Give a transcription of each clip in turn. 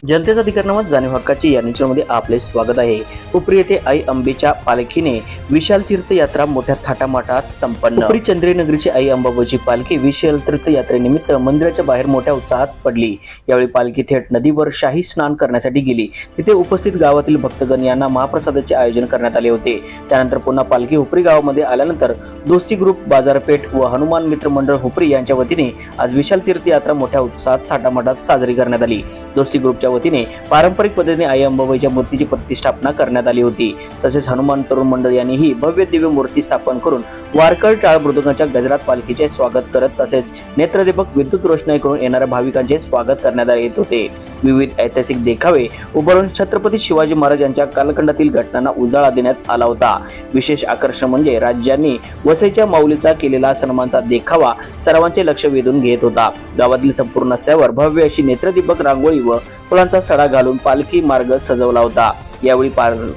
जनतेचा अधिकारनामा जाणीव हक्काची या न्यूजमध्ये आपले स्वागत आहे। उपरी येथे आई अंबेच्या पालखीने विशाल तीर्थ यात्रा मोठ्या थाटामाटात संपन्न। उपरी चंद्रनगरीची आई अंबाबाईची पालखी विशाल तीर्थ यात्रेनिमित्त मंदिराच्या बाहेर मोठ्या उत्साहात पडली। यावेळी पालखी थेट नदीवर शाही स्नान करण्यासाठी गेली। तिथे उपस्थित गावातील भक्तगण यांना महाप्रसादाचे आयोजन करण्यात आले होते। त्यानंतर पुन्हा पालखी हुपरी गावामध्ये आल्यानंतर दोस्ती ग्रुप बाजारपेठ व हनुमान मित्र मंडळ हुपरी यांच्या वतीने आज विशाल तीर्थ यात्रा मोठ्या उत्साहात थाटामाटात साजरी करण्यात आली। दोस्ती ग्रुपच्या वतीने पारंपरिक पद्धतीने आई अंबाबाईच्या मूर्तीची प्रतिष्ठापना करण्यात आली होती। तसेच हनुमान तरुण मंडळ यांनीही भव्य दिव्य मूर्ती स्थापन करून वारकरी टाळ मृदुंगाच्या गजरात पालखीचे स्वागत करत तसेच नेत्रदीपक विद्युत रोषणाई करून येणाऱ्या भाविकांचे स्वागत करण्यात येत होते। विविध ऐतिहासिक देखावे उभारून छत्रपती शिवाजी महाराज यांच्या कालखंडातील घटनांना उजाळा देण्यात आला होता। विशेष आकर्षण म्हणजे राज्यांनी वसईच्या माऊलीचा केलेला सन्मानचा देखावा सर्वांचे लक्ष वेधून घेत होता। गावातील संपूर्ण रस्त्यावर भव्य अशी नेत्रदीपक रांगोळी व फुलांचा सडा घालून पालखी मार्ग सजवला होता। यावेळी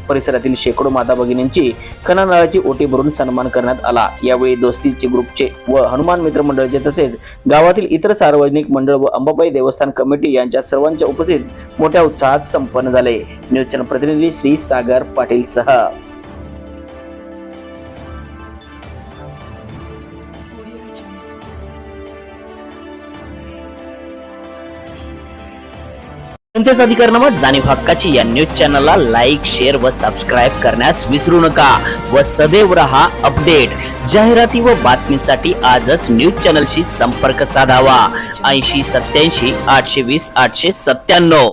परिसरातील शेकडो माता भगिनींची खणानाळाची ओटी भरून सन्मान करण्यात आला। यावेळी दोस्तीचे ग्रुपचे व हनुमान मित्र मंडळाचे तसेच गावातील इतर सार्वजनिक मंडळ व अंबाबाई देवस्थान कमिटी यांच्या सर्वांच्या उपस्थित मोठ्या उत्साहात संपन्न झाले। न्यूज चॅनल प्रतिनिधी श्री सागर पाटील सह जनतेचा अधिकारनामा जाणीव हक्काची या न्यूज चॅनलला लाईक, शेअर व सबस्क्राईब करण्यास विसरू नका व सदैव रहा अपडेट। जाहिराती व बातमीसाठी आजच न्यूज चॅनलशी संपर्क साधावा। 80 87 820 897।